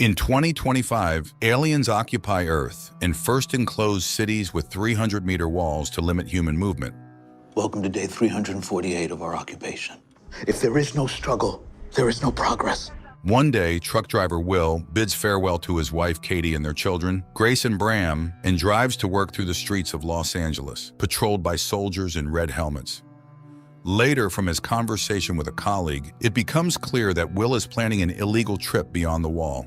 In 2025, aliens occupy Earth and first enclose cities with 300-meter walls to limit human movement. Welcome to day 348 of our occupation. If there is no struggle, there is no progress. One day, truck driver Will bids farewell to his wife Katie and their children, Grace and Bram, and drives to work through the streets of Los Angeles, patrolled by soldiers in red helmets. Later, from his conversation with a colleague, it becomes clear that Will is planning an illegal trip beyond the wall.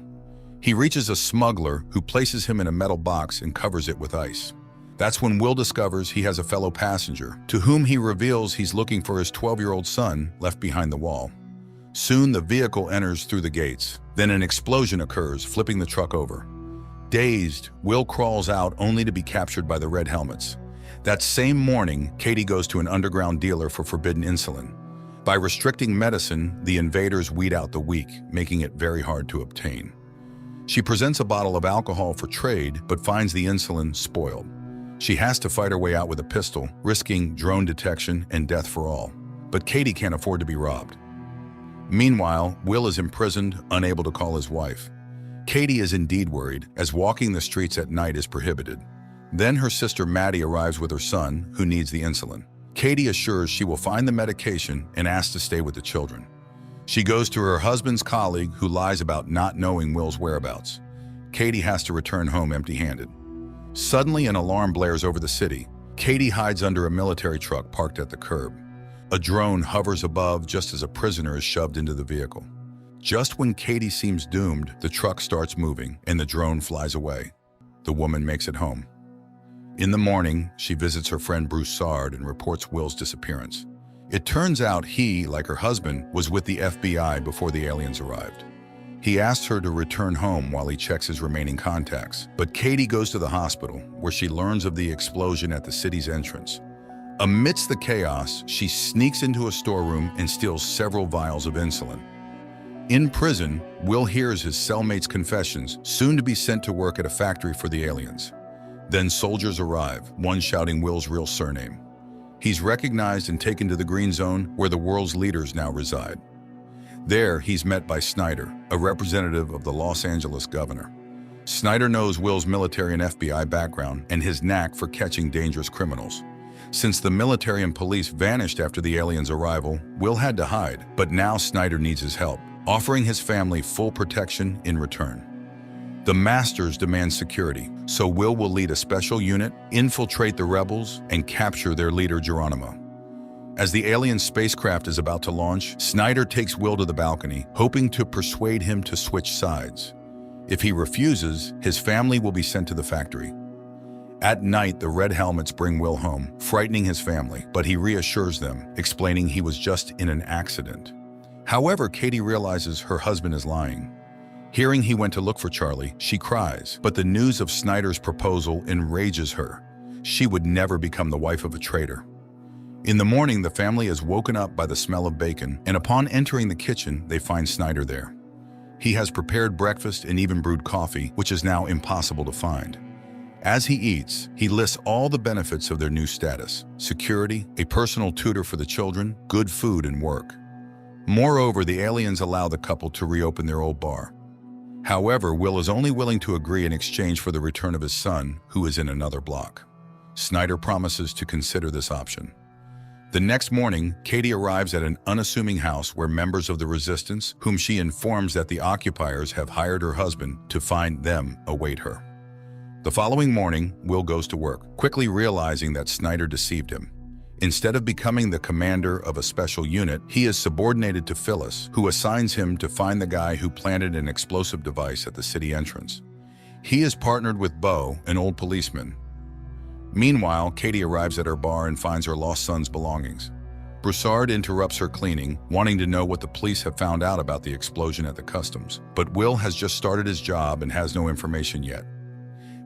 He reaches a smuggler who places him in a metal box and covers it with ice. That's when Will discovers he has a fellow passenger, to whom he reveals he's looking for his 12-year-old son left behind the wall. Soon, the vehicle enters through the gates. Then an explosion occurs, flipping the truck over. Dazed, Will crawls out only to be captured by the red helmets. That same morning, Katie goes to an underground dealer for forbidden insulin. By restricting medicine, the invaders weed out the weak, making it very hard to obtain. She presents a bottle of alcohol for trade, but finds the insulin spoiled. She has to fight her way out with a pistol, risking drone detection and death for all. But Katie can't afford to be robbed. Meanwhile, Will is imprisoned, unable to call his wife. Katie is indeed worried, as walking the streets at night is prohibited. Then her sister Maddie arrives with her son, who needs the insulin. Katie assures she will find the medication and asks to stay with the children. She goes to her husband's colleague, who lies about not knowing Will's whereabouts. Katie has to return home empty-handed. Suddenly, an alarm blares over the city. Katie hides under a military truck parked at the curb. A drone hovers above just as a prisoner is shoved into the vehicle. Just when Katie seems doomed, the truck starts moving and the drone flies away. The woman makes it home. In the morning, she visits her friend Broussard and reports Will's disappearance. It turns out he, like her husband, was with the FBI before the aliens arrived. He asks her to return home while he checks his remaining contacts, but Katie goes to the hospital, where she learns of the explosion at the city's entrance. Amidst the chaos, she sneaks into a storeroom and steals several vials of insulin. In prison, Will hears his cellmate's confessions, soon to be sent to work at a factory for the aliens. Then soldiers arrive, one shouting Will's real surname. He's recognized and taken to the Green Zone, where the world's leaders now reside. There, he's met by Snyder, a representative of the Los Angeles governor. Snyder knows Will's military and FBI background and his knack for catching dangerous criminals. Since the military and police vanished after the aliens' arrival, Will had to hide, but now Snyder needs his help, offering his family full protection in return. The Masters demand security, so Will lead a special unit, infiltrate the rebels, and capture their leader Geronimo. As the alien spacecraft is about to launch, Snyder takes Will to the balcony, hoping to persuade him to switch sides. If he refuses, his family will be sent to the factory. At night, the red helmets bring Will home, frightening his family, but he reassures them, explaining he was just in an accident. However, Katie realizes her husband is lying. Hearing he went to look for Charlie, she cries, but the news of Snyder's proposal enrages her. She would never become the wife of a traitor. In the morning, the family is woken up by the smell of bacon, and upon entering the kitchen, they find Snyder there. He has prepared breakfast and even brewed coffee, which is now impossible to find. As he eats, he lists all the benefits of their new status: security, a personal tutor for the children, good food, and work. Moreover, the aliens allow the couple to reopen their old bar. However, Will is only willing to agree in exchange for the return of his son, who is in another block. Snyder promises to consider this option. The next morning, Katie arrives at an unassuming house where members of the resistance, whom she informs that the occupiers have hired her husband to find them, await her. The following morning, Will goes to work, quickly realizing that Snyder deceived him. Instead of becoming the commander of a special unit, he is subordinated to Phyllis, who assigns him to find the guy who planted an explosive device at the city entrance. He is partnered with Bo, an old policeman. Meanwhile, Katie arrives at her bar and finds her lost son's belongings. Broussard interrupts her cleaning, wanting to know what the police have found out about the explosion at the customs. But Will has just started his job and has no information yet.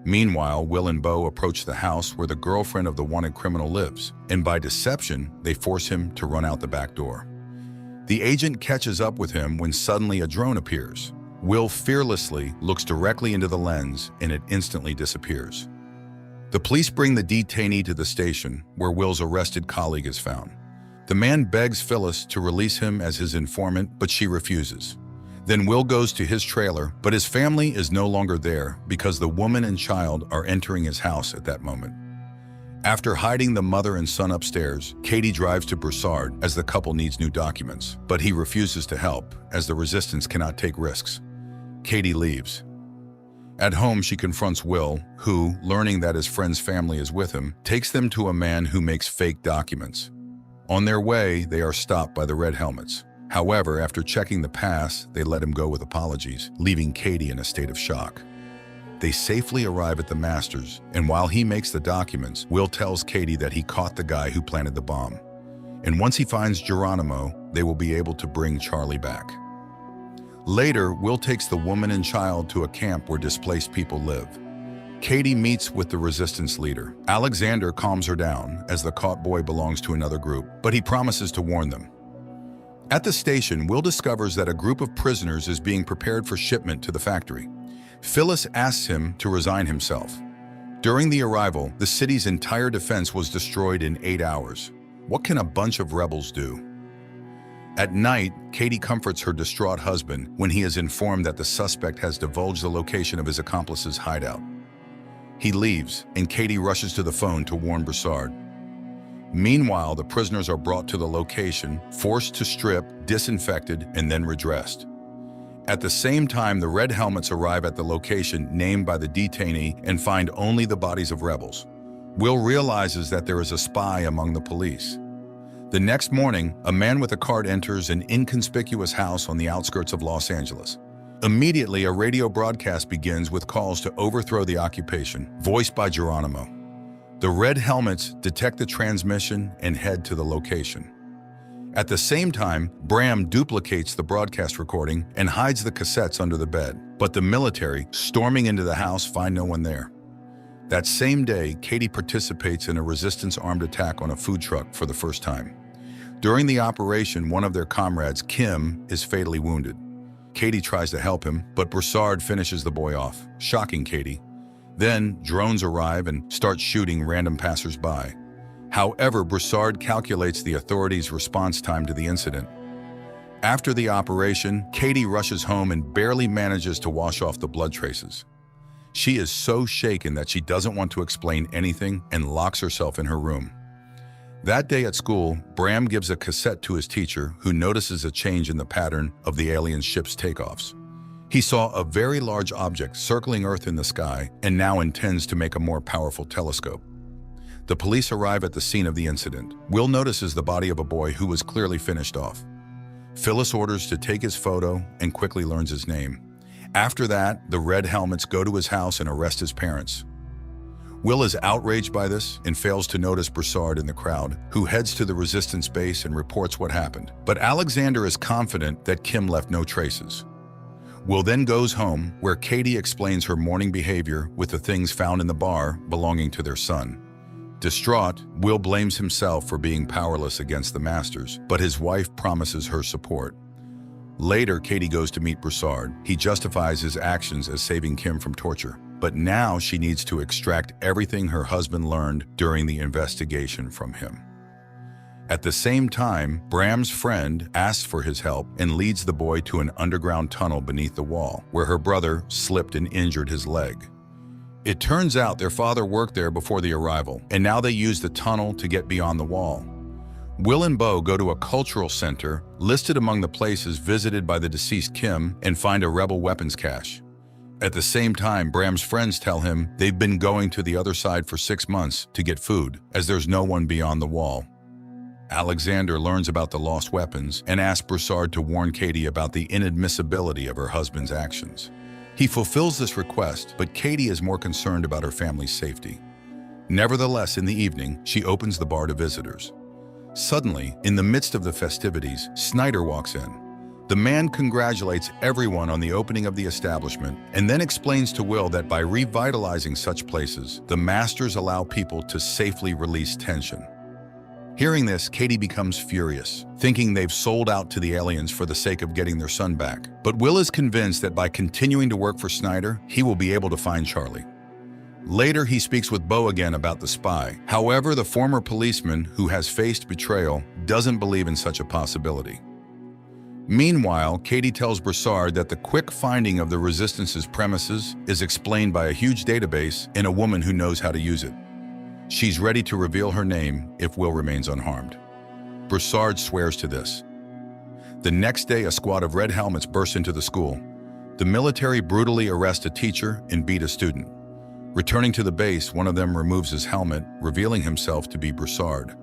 Meanwhile, Will and Bo approach the house where the girlfriend of the wanted criminal lives, and by deception, they force him to run out the back door. The agent catches up with him when suddenly a drone appears. Will fearlessly looks directly into the lens, and it instantly disappears. The police bring the detainee to the station, where Will's arrested colleague is found. The man begs Phyllis to release him as his informant, but she refuses. Then Will goes to his trailer, but his family is no longer there because the woman and child are entering his house at that moment. After hiding the mother and son upstairs, Katie drives to Broussard as the couple needs new documents, but he refuses to help as the resistance cannot take risks. Katie leaves. At home, she confronts Will, who, learning that his friend's family is with him, takes them to a man who makes fake documents. On their way, they are stopped by the Red Helmets. However, after checking the pass, they let him go with apologies, leaving Katie in a state of shock. They safely arrive at the Masters, and while he makes the documents, Will tells Katie that he caught the guy who planted the bomb. And once he finds Geronimo, they will be able to bring Charlie back. Later, Will takes the woman and child to a camp where displaced people live. Katie meets with the resistance leader. Alexander calms her down as the caught boy belongs to another group, but he promises to warn them. At the station, Will discovers that a group of prisoners is being prepared for shipment to the factory. Phyllis asks him to resign himself. During the arrival, the city's entire defense was destroyed in 8 hours. What can a bunch of rebels do? At night, Katie comforts her distraught husband when he is informed that the suspect has divulged the location of his accomplice's hideout. He leaves, and Katie rushes to the phone to warn Broussard. Meanwhile, the prisoners are brought to the location, forced to strip, disinfected, and then redressed. At the same time, the Red Helmets arrive at the location named by the detainee and find only the bodies of rebels. Will realizes that there is a spy among the police. The next morning, a man with a card enters an inconspicuous house on the outskirts of Los Angeles. Immediately, a radio broadcast begins with calls to overthrow the occupation, voiced by Geronimo. The Red Helmets detect the transmission and head to the location. At the same time, Bram duplicates the broadcast recording and hides the cassettes under the bed, but the military, storming into the house, find no one there. That same day, Katie participates in a resistance armed attack on a food truck for the first time. During the operation, one of their comrades, Kim, is fatally wounded. Katie tries to help him, but Broussard finishes the boy off, shocking Katie. Then, drones arrive and start shooting random passers-by. However, Broussard calculates the authorities' response time to the incident. After the operation, Katie rushes home and barely manages to wash off the blood traces. She is so shaken that she doesn't want to explain anything and locks herself in her room. That day at school, Bram gives a cassette to his teacher, who notices a change in the pattern of the alien ship's takeoffs. He saw a very large object circling Earth in the sky and now intends to make a more powerful telescope. The police arrive at the scene of the incident. Will notices the body of a boy who was clearly finished off. Phyllis orders to take his photo and quickly learns his name. After that, the Red Helmets go to his house and arrest his parents. Will is outraged by this and fails to notice Broussard in the crowd, who heads to the resistance base and reports what happened. But Alexander is confident that Kim left no traces. Will then goes home, where Katie explains her morning behavior with the things found in the bar belonging to their son. Distraught, Will blames himself for being powerless against the Masters, but his wife promises her support. Later, Katie goes to meet Broussard. He justifies his actions as saving Kim from torture. But now she needs to extract everything her husband learned during the investigation from him. At the same time, Bram's friend asks for his help and leads the boy to an underground tunnel beneath the wall, where her brother slipped and injured his leg. It turns out their father worked there before the arrival, and now they use the tunnel to get beyond the wall. Will and Bo go to a cultural center listed among the places visited by the deceased Kim and find a rebel weapons cache. At the same time, Bram's friends tell him they've been going to the other side for 6 months to get food, as there's no one beyond the wall. Alexander learns about the lost weapons and asks Broussard to warn Katie about the inadmissibility of her husband's actions. He fulfills this request, but Katie is more concerned about her family's safety. Nevertheless, in the evening, she opens the bar to visitors. Suddenly, in the midst of the festivities, Snyder walks in. The man congratulates everyone on the opening of the establishment and then explains to Will that by revitalizing such places, the Masters allow people to safely release tension. Hearing this, Katie becomes furious, thinking they've sold out to the aliens for the sake of getting their son back. But Will is convinced that by continuing to work for Snyder, he will be able to find Charlie. Later, he speaks with Bo again about the spy. However, the former policeman who has faced betrayal doesn't believe in such a possibility. Meanwhile, Katie tells Broussard that the quick finding of the Resistance's premises is explained by a huge database and a woman who knows how to use it. She's ready to reveal her name if Will remains unharmed. Broussard swears to this. The next day, a squad of red helmets burst into the school. The military brutally arrest a teacher and beat a student. Returning to the base, one of them removes his helmet, revealing himself to be Broussard.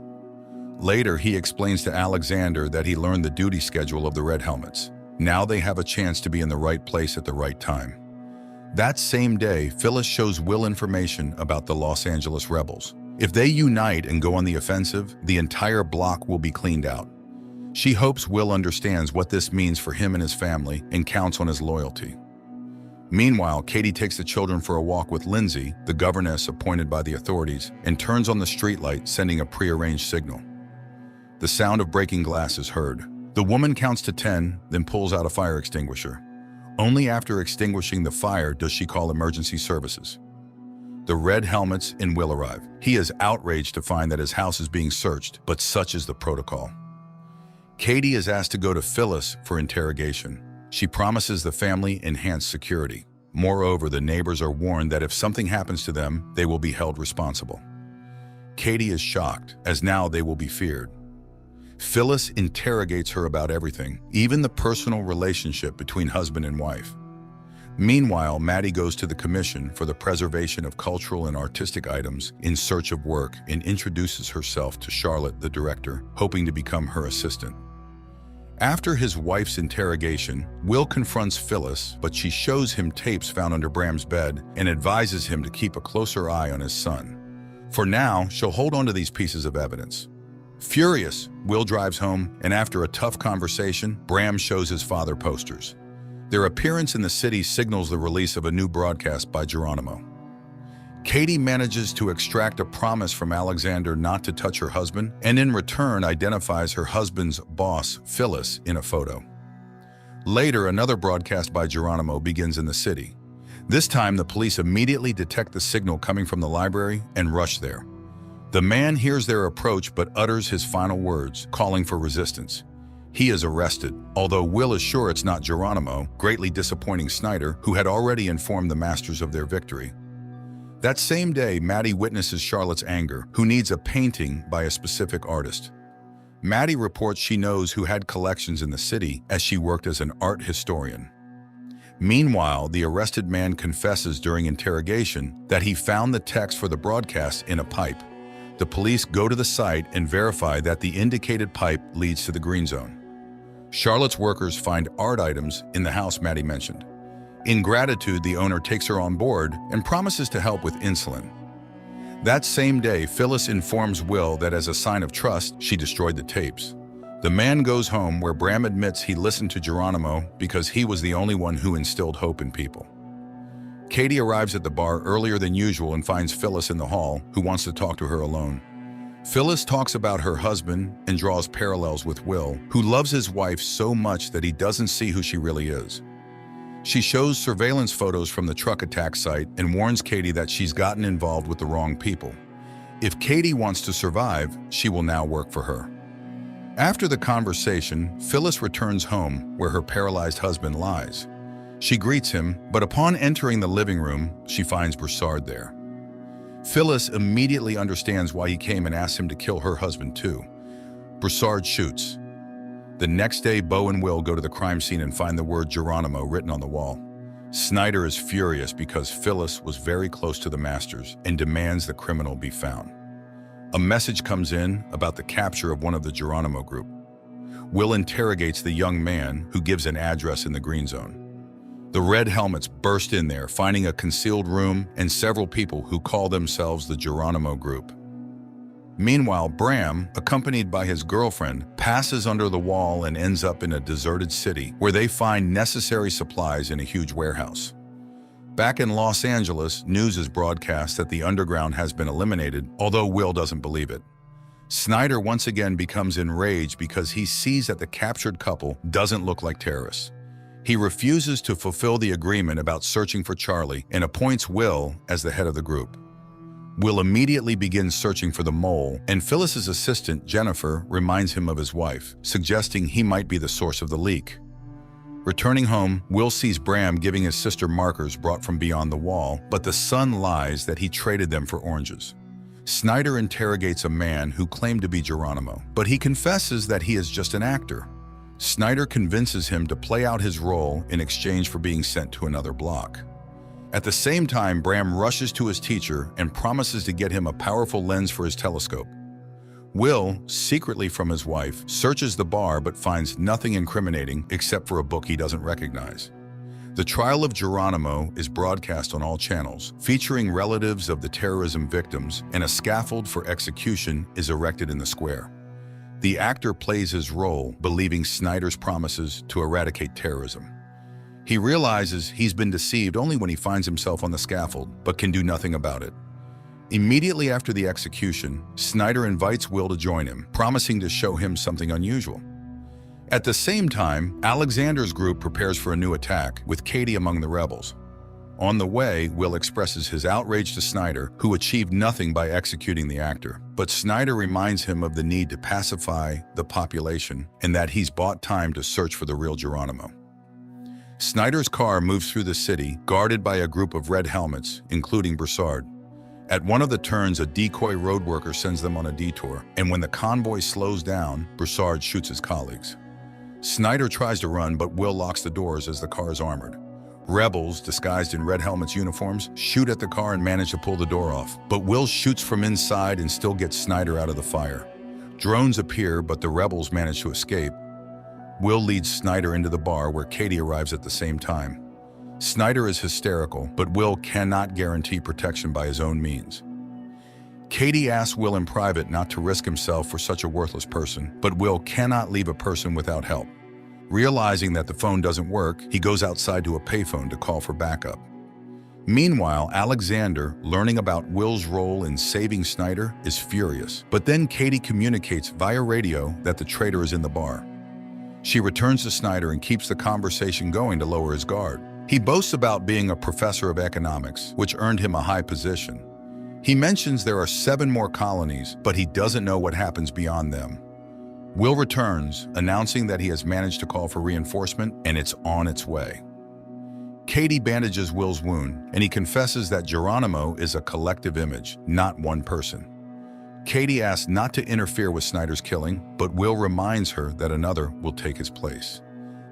Later, he explains to Alexander that he learned the duty schedule of the Red Helmets. Now they have a chance to be in the right place at the right time. That same day, Phyllis shows Will information about the Los Angeles rebels. If they unite and go on the offensive, the entire block will be cleaned out. She hopes Will understands what this means for him and his family and counts on his loyalty. Meanwhile, Katie takes the children for a walk with Lindsay, the governess appointed by the authorities, and turns on the streetlight, sending a prearranged signal. The sound of breaking glass is heard. The woman counts to 10, then pulls out a fire extinguisher. Only after extinguishing the fire does she call emergency services. The Red Helmets and Will arrive. He is outraged to find that his house is being searched, but such is the protocol. Katie is asked to go to Phyllis for interrogation. She promises the family enhanced security. Moreover, the neighbors are warned that if something happens to them, they will be held responsible. Katie is shocked, as now they will be feared. Phyllis interrogates her about everything, even the personal relationship between husband and wife. Meanwhile, Maddie goes to the Commission for the Preservation of Cultural and Artistic Items in search of work and introduces herself to Charlotte, the director, hoping to become her assistant. After his wife's interrogation, Will confronts Phyllis, but she shows him tapes found under Bram's bed and advises him to keep a closer eye on his son. For now, she'll hold on to these pieces of evidence. Furious, Will drives home, and after a tough conversation, Bram shows his father posters. Their appearance in the city signals the release of a new broadcast by Geronimo. Katie manages to extract a promise from Alexander not to touch her husband, and in return identifies her husband's boss, Phyllis, in a photo. Later, another broadcast by Geronimo begins in the city. This time, the police immediately detect the signal coming from the library and rush there. The man hears their approach but utters his final words, calling for resistance. He is arrested, although Will is sure it's not Geronimo, greatly disappointing Snyder, who had already informed the masters of their victory. That same day, Maddie witnesses Charlotte's anger, who needs a painting by a specific artist. Maddie reports she knows who had collections in the city, as she worked as an art historian. Meanwhile, the arrested man confesses during interrogation that he found the text for the broadcast in a pipe. The police go to the site and verify that the indicated pipe leads to the green zone. Charlotte's workers find art items in the house Maddie mentioned. In gratitude, the owner takes her on board and promises to help with insulin. That same day, Phyllis informs Will that as a sign of trust, she destroyed the tapes. The man goes home where Bram admits he listened to Geronimo because he was the only one who instilled hope in people. Katie arrives at the bar earlier than usual and finds Phyllis in the hall, who wants to talk to her alone. Phyllis talks about her husband and draws parallels with Will, who loves his wife so much that he doesn't see who she really is. She shows surveillance photos from the truck attack site and warns Katie that she's gotten involved with the wrong people. If Katie wants to survive, she will now work for her. After the conversation, Phyllis returns home where her paralyzed husband lies. She greets him, but upon entering the living room, she finds Broussard there. Phyllis immediately understands why he came and asks him to kill her husband too. Broussard shoots. The next day, Bo and Will go to the crime scene and find the word Geronimo written on the wall. Snyder is furious because Phyllis was very close to the masters and demands the criminal be found. A message comes in about the capture of one of the Geronimo group. Will interrogates the young man, who gives an address in the green zone. The Red Helmets burst in there, finding a concealed room and several people who call themselves the Geronimo Group. Meanwhile, Bram, accompanied by his girlfriend, passes under the wall and ends up in a deserted city where they find necessary supplies in a huge warehouse. Back in Los Angeles, news is broadcast that the underground has been eliminated, although Will doesn't believe it. Snyder once again becomes enraged because he sees that the captured couple doesn't look like terrorists. He refuses to fulfill the agreement about searching for Charlie and appoints Will as the head of the group. Will immediately begins searching for the mole, and Phyllis's assistant, Jennifer, reminds him of his wife, suggesting he might be the source of the leak. Returning home, Will sees Bram giving his sister markers brought from beyond the wall, but the son lies that he traded them for oranges. Snyder interrogates a man who claimed to be Geronimo, but he confesses that he is just an actor. Snyder convinces him to play out his role in exchange for being sent to another block. At the same time, Bram rushes to his teacher and promises to get him a powerful lens for his telescope. Will, secretly from his wife, searches the bar but finds nothing incriminating except for a book he doesn't recognize. The trial of Geronimo is broadcast on all channels, featuring relatives of the terrorism victims, and a scaffold for execution is erected in the square. The actor plays his role, believing Snyder's promises to eradicate terrorism. He realizes he's been deceived only when he finds himself on the scaffold, but can do nothing about it. Immediately after the execution, Snyder invites Will to join him, promising to show him something unusual. At the same time, Alexander's group prepares for a new attack, with Katie among the rebels. On the way, Will expresses his outrage to Snyder, who achieved nothing by executing the actor. But Snyder reminds him of the need to pacify the population and that he's bought time to search for the real Geronimo. Snyder's car moves through the city, guarded by a group of red helmets, including Broussard. At one of the turns, a decoy road worker sends them on a detour, and when the convoy slows down, Broussard shoots his colleagues. Snyder tries to run, but Will locks the doors as the car is armored. Rebels, disguised in red helmets uniforms, shoot at the car and manage to pull the door off, but Will shoots from inside and still gets Snyder out of the fire. Drones appear, but the rebels manage to escape. Will leads Snyder into the bar, where Katie arrives at the same time. Snyder is hysterical, but Will cannot guarantee protection by his own means. Katie asks Will in private not to risk himself for such a worthless person, but Will cannot leave a person without help. Realizing that the phone doesn't work, he goes outside to a payphone to call for backup. Meanwhile, Alexander, learning about Will's role in saving Snyder, is furious. But then Katie communicates via radio that the traitor is in the bar. She returns to Snyder and keeps the conversation going to lower his guard. He boasts about being a professor of economics, which earned him a high position. He mentions there are 7 more colonies, but he doesn't know what happens beyond them. Will returns, announcing that he has managed to call for reinforcement and it's on its way. Katie bandages Will's wound, and he confesses that Geronimo is a collective image, not one person. Katie asks not to interfere with Snyder's killing, but Will reminds her that another will take his place.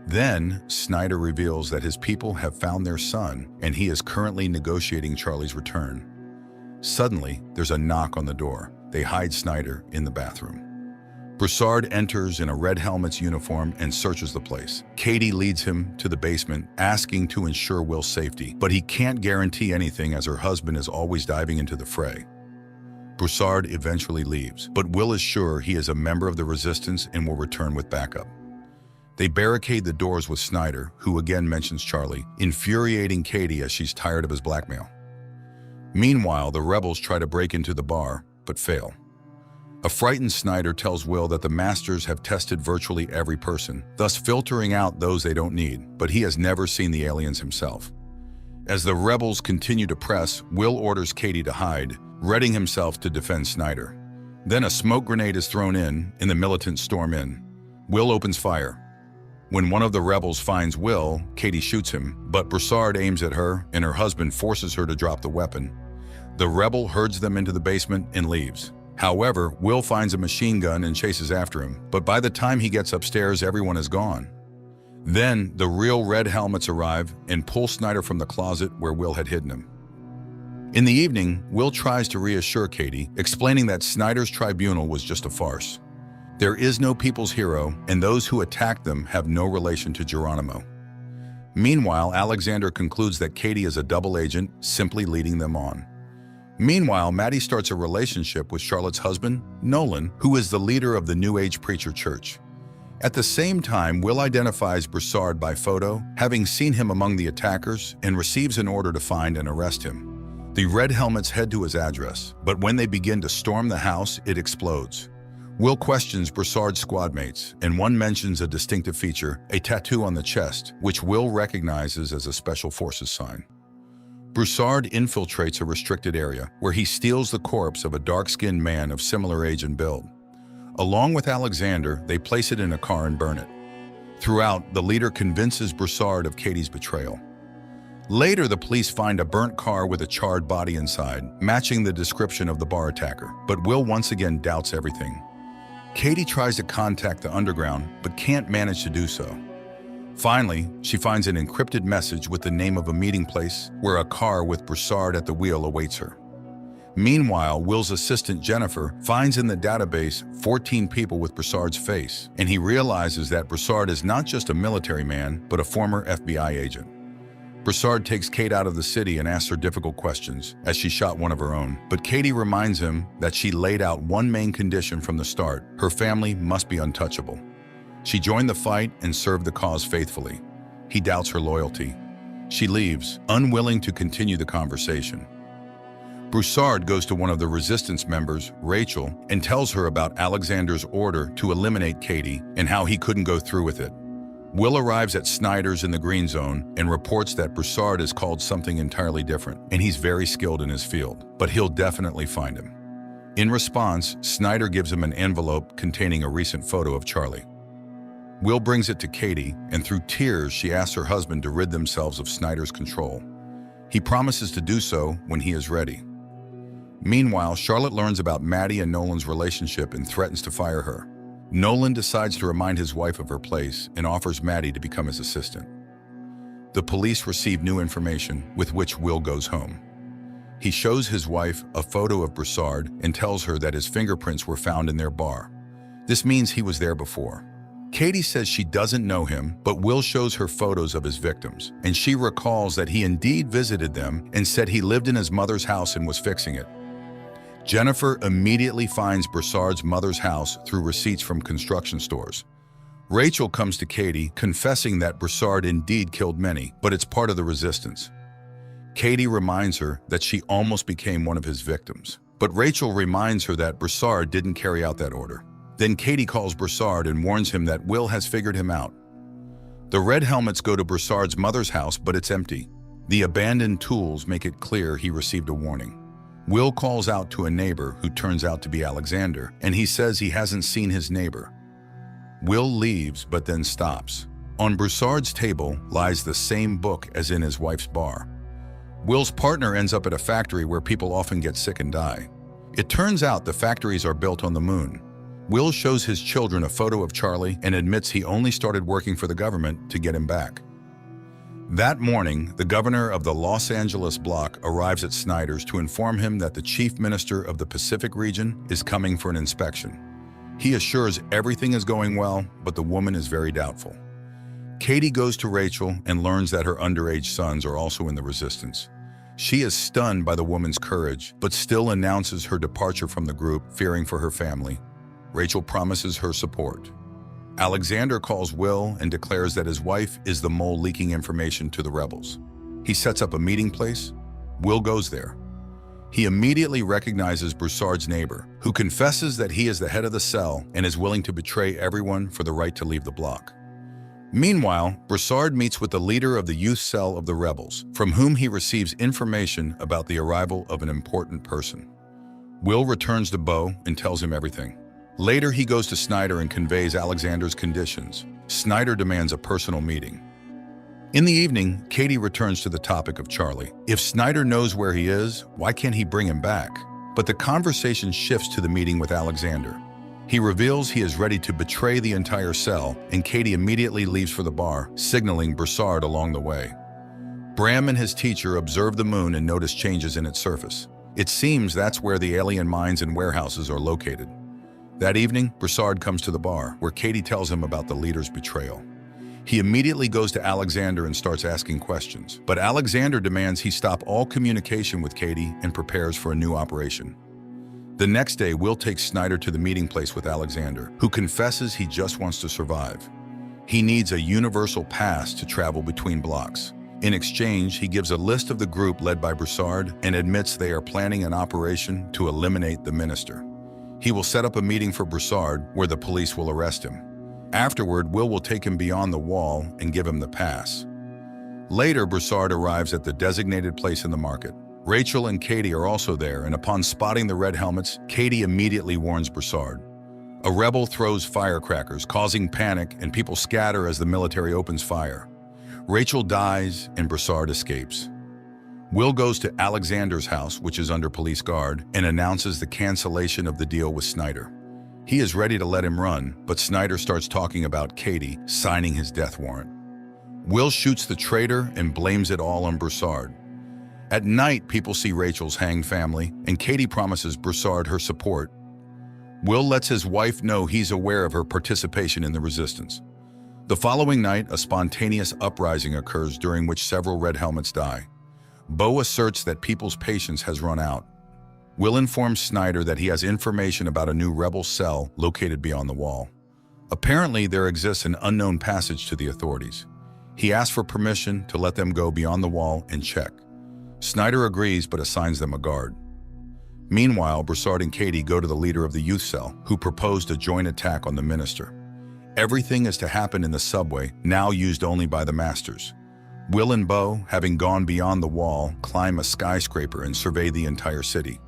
Then, Snyder reveals that his people have found their son, and he is currently negotiating Charlie's return. Suddenly, there's a knock on the door. They hide Snyder in the bathroom. Broussard enters in a red helmet's uniform and searches the place. Katie leads him to the basement, asking to ensure Will's safety, but he can't guarantee anything as her husband is always diving into the fray. Broussard eventually leaves, but Will is sure he is a member of the resistance and will return with backup. They barricade the doors with Snyder, who again mentions Charlie, infuriating Katie as she's tired of his blackmail. Meanwhile, the rebels try to break into the bar, but fail. A frightened Snyder tells Will that the Masters have tested virtually every person, thus filtering out those they don't need, but he has never seen the aliens himself. As the rebels continue to press, Will orders Katie to hide, readying himself to defend Snyder. Then a smoke grenade is thrown in, and the militants storm in. Will opens fire. When one of the rebels finds Will, Katie shoots him, but Broussard aims at her, and her husband forces her to drop the weapon. The rebel herds them into the basement and leaves. However, Will finds a machine gun and chases after him, but by the time he gets upstairs, everyone is gone. Then, the real red helmets arrive and pull Snyder from the closet where Will had hidden him. In the evening, Will tries to reassure Katie, explaining that Snyder's tribunal was just a farce. There is no people's hero, and those who attacked them have no relation to Geronimo. Meanwhile, Alexander concludes that Katie is a double agent, simply leading them on. Meanwhile, Maddie starts a relationship with Charlotte's husband, Nolan, who is the leader of the New Age Preacher Church. At the same time, Will identifies Broussard by photo, having seen him among the attackers, and receives an order to find and arrest him. The Red Helmets head to his address, but when they begin to storm the house, it explodes. Will questions Broussard's squadmates, and one mentions a distinctive feature, a tattoo on the chest, which Will recognizes as a Special Forces sign. Broussard infiltrates a restricted area where he steals the corpse of a dark-skinned man of similar age and build. Along with Alexander, they place it in a car and burn it. Throughout, the leader convinces Broussard of Katie's betrayal. Later, the police find a burnt car with a charred body inside, matching the description of the bar attacker, but Will once again doubts everything. Katie tries to contact the underground, but can't manage to do so. Finally, she finds an encrypted message with the name of a meeting place where a car with Broussard at the wheel awaits her. Meanwhile, Will's assistant Jennifer finds in the database 14 people with Broussard's face, and he realizes that Broussard is not just a military man, but a former FBI agent. Broussard takes Kate out of the city and asks her difficult questions, as she shot one of her own. But Katie reminds him that she laid out one main condition from the start: her family must be untouchable. She joined the fight and served the cause faithfully. He doubts her loyalty. She leaves, unwilling to continue the conversation. Broussard goes to one of the resistance members, Rachel, and tells her about Alexander's order to eliminate Katie and how he couldn't go through with it. Will arrives at Snyder's in the Green Zone and reports that Broussard is called something entirely different, and he's very skilled in his field, but he'll definitely find him. In response, Snyder gives him an envelope containing a recent photo of Charlie. Will brings it to Katie, and through tears, she asks her husband to rid themselves of Snyder's control. He promises to do so when he is ready. Meanwhile, Charlotte learns about Maddie and Nolan's relationship and threatens to fire her. Nolan decides to remind his wife of her place and offers Maddie to become his assistant. The police receive new information, with which Will goes home. He shows his wife a photo of Broussard and tells her that his fingerprints were found in their bar. This means he was there before. Katie says she doesn't know him, but Will shows her photos of his victims, and she recalls that he indeed visited them and said he lived in his mother's house and was fixing it. Jennifer immediately finds Broussard's mother's house through receipts from construction stores. Rachel comes to Katie, confessing that Broussard indeed killed many, but it's part of the resistance. Katie reminds her that she almost became one of his victims, but Rachel reminds her that Broussard didn't carry out that order. Then Katie calls Broussard and warns him that Will has figured him out. The Red Helmets go to Broussard's mother's house, but it's empty. The abandoned tools make it clear he received a warning. Will calls out to a neighbor who turns out to be Alexander, and he says he hasn't seen his neighbor. Will leaves, but then stops. On Broussard's table lies the same book as in his wife's bar. Will's partner ends up at a factory where people often get sick and die. It turns out the factories are built on the moon. Will shows his children a photo of Charlie and admits he only started working for the government to get him back. That morning, the governor of the Los Angeles block arrives at Snyder's to inform him that the chief minister of the Pacific region is coming for an inspection. He assures everything is going well, but the woman is very doubtful. Katie goes to Rachel and learns that her underage sons are also in the resistance. She is stunned by the woman's courage, but still announces her departure from the group, fearing for her family. Rachel promises her support. Alexander calls Will and declares that his wife is the mole leaking information to the rebels. He sets up a meeting place. Will goes there. He immediately recognizes Broussard's neighbor, who confesses that he is the head of the cell and is willing to betray everyone for the right to leave the block. Meanwhile, Broussard meets with the leader of the youth cell of the rebels, from whom he receives information about the arrival of an important person. Will returns to Bo and tells him everything. Later, he goes to Snyder and conveys Alexander's conditions. Snyder demands a personal meeting. In the evening, Katie returns to the topic of Charlie. If Snyder knows where he is, why can't he bring him back? But the conversation shifts to the meeting with Alexander. He reveals he is ready to betray the entire cell, and Katie immediately leaves for the bar, signaling Broussard along the way. Bram and his teacher observe the moon and notice changes in its surface. It seems that's where the alien mines and warehouses are located. That evening, Broussard comes to the bar, where Katie tells him about the leader's betrayal. He immediately goes to Alexander and starts asking questions, but Alexander demands he stop all communication with Katie and prepares for a new operation. The next day, Will takes Snyder to the meeting place with Alexander, who confesses he just wants to survive. He needs a universal pass to travel between blocks. In exchange, he gives a list of the group led by Broussard and admits they are planning an operation to eliminate the minister. He will set up a meeting for Broussard where the police will arrest him. Afterward, Will take him beyond the wall and give him the pass. Later, Broussard arrives at the designated place in the market. Rachel and Katie are also there, and upon spotting the red helmets, Katie immediately warns Broussard. A rebel throws firecrackers, causing panic, and people scatter as the military opens fire. Rachel dies, and Broussard escapes. Will goes to Alexander's house, which is under police guard, and announces the cancellation of the deal with Snyder. He is ready to let him run, but Snyder starts talking about Katie signing his death warrant. Will shoots the traitor and blames it all on Broussard. At night, people see Rachel's hanged family, and Katie promises Broussard her support. Will lets his wife know he's aware of her participation in the resistance. The following night, a spontaneous uprising occurs during which several red helmets die. Bo asserts that people's patience has run out. Will informs Snyder that he has information about a new rebel cell located beyond the wall. Apparently, there exists an unknown passage to the authorities. He asks for permission to let them go beyond the wall and check. Snyder agrees but assigns them a guard. Meanwhile, Broussard and Katie go to the leader of the youth cell, who proposed a joint attack on the minister. Everything is to happen in the subway, now used only by the masters. Will and Bo, having gone beyond the wall, climb a skyscraper and survey the entire city.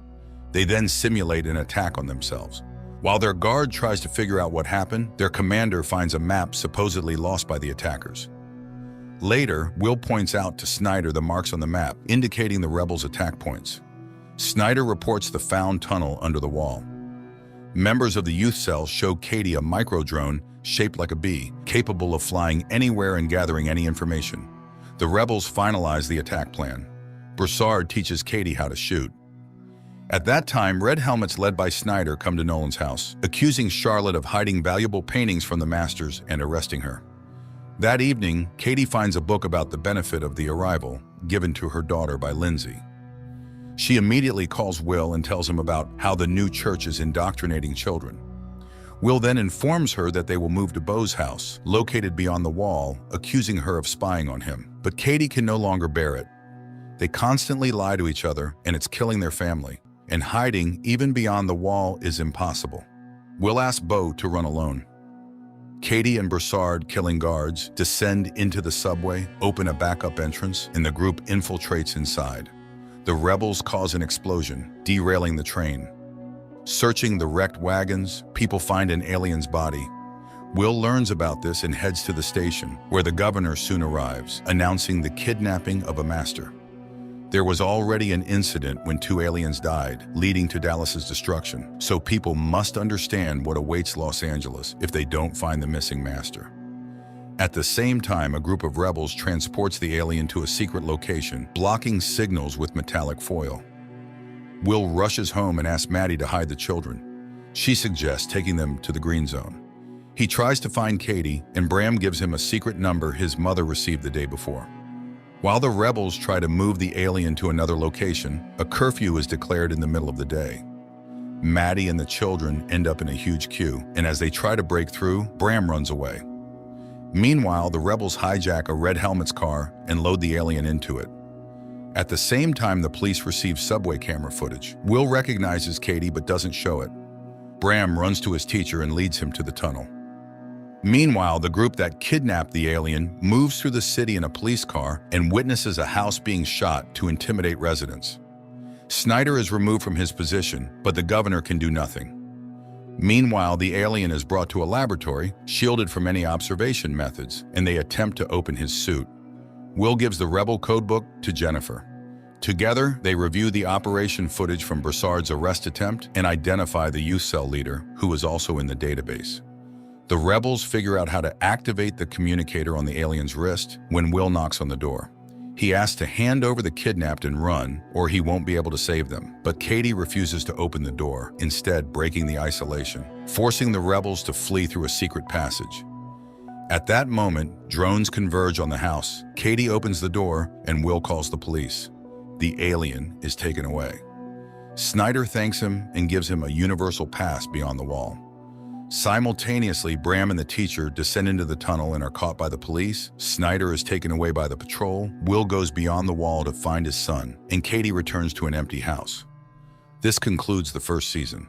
They then simulate an attack on themselves. While their guard tries to figure out what happened, their commander finds a map supposedly lost by the attackers. Later, Will points out to Snyder the marks on the map, indicating the rebels' attack points. Snyder reports the found tunnel under the wall. Members of the youth cell show Katie a micro-drone shaped like a bee, capable of flying anywhere and gathering any information. The rebels finalize the attack plan. Broussard teaches Katie how to shoot. At that time, red helmets led by Snyder come to Nolan's house, accusing Charlotte of hiding valuable paintings from the masters and arresting her. That evening, Katie finds a book about the benefit of the arrival, given to her daughter by Lindsay. She immediately calls Will and tells him about how the new church is indoctrinating children. Will then informs her that they will move to Bo's house, located beyond the wall, accusing her of spying on him. But Katie can no longer bear it. They constantly lie to each other, and it's killing their family. And hiding, even beyond the wall, is impossible. Will asks Bo to run alone. Katie and Broussard, killing guards, descend into the subway, open a backup entrance, and the group infiltrates inside. The rebels cause an explosion, derailing the train. Searching the wrecked wagons, people find an alien's body. Will learns about this and heads to the station, where the governor soon arrives, announcing the kidnapping of a master. There was already an incident when 2 aliens died, leading to Dallas's destruction, so people must understand what awaits Los Angeles if they don't find the missing master. At the same time, a group of rebels transports the alien to a secret location, blocking signals with metallic foil. Will rushes home and asks Maddie to hide the children. She suggests taking them to the green zone. He tries to find Katie, and Bram gives him a secret number his mother received the day before. While the rebels try to move the alien to another location, a curfew is declared in the middle of the day. Maddie and the children end up in a huge queue, and as they try to break through, Bram runs away. Meanwhile, the rebels hijack a red helmet's car and load the alien into it. At the same time, the police receive subway camera footage. Will recognizes Katie but doesn't show it. Bram runs to his teacher and leads him to the tunnel. Meanwhile, the group that kidnapped the alien moves through the city in a police car and witnesses a house being shot to intimidate residents. Snyder is removed from his position, but the governor can do nothing. Meanwhile, the alien is brought to a laboratory, shielded from any observation methods, and they attempt to open his suit. Will gives the rebel codebook to Jennifer. Together, they review the operation footage from Broussard's arrest attempt and identify the youth cell leader, who is also in the database. The rebels figure out how to activate the communicator on the alien's wrist when Will knocks on the door. He asks to hand over the kidnapped and run, or he won't be able to save them. But Katie refuses to open the door, instead breaking the isolation, forcing the rebels to flee through a secret passage. At that moment, drones converge on the house. Katie opens the door, and Will calls the police. The alien is taken away. Snyder thanks him and gives him a universal pass beyond the wall. Simultaneously, Bram and the teacher descend into the tunnel and are caught by the police. Snyder is taken away by the patrol. Will goes beyond the wall to find his son, and Katie returns to an empty house. This concludes the first season.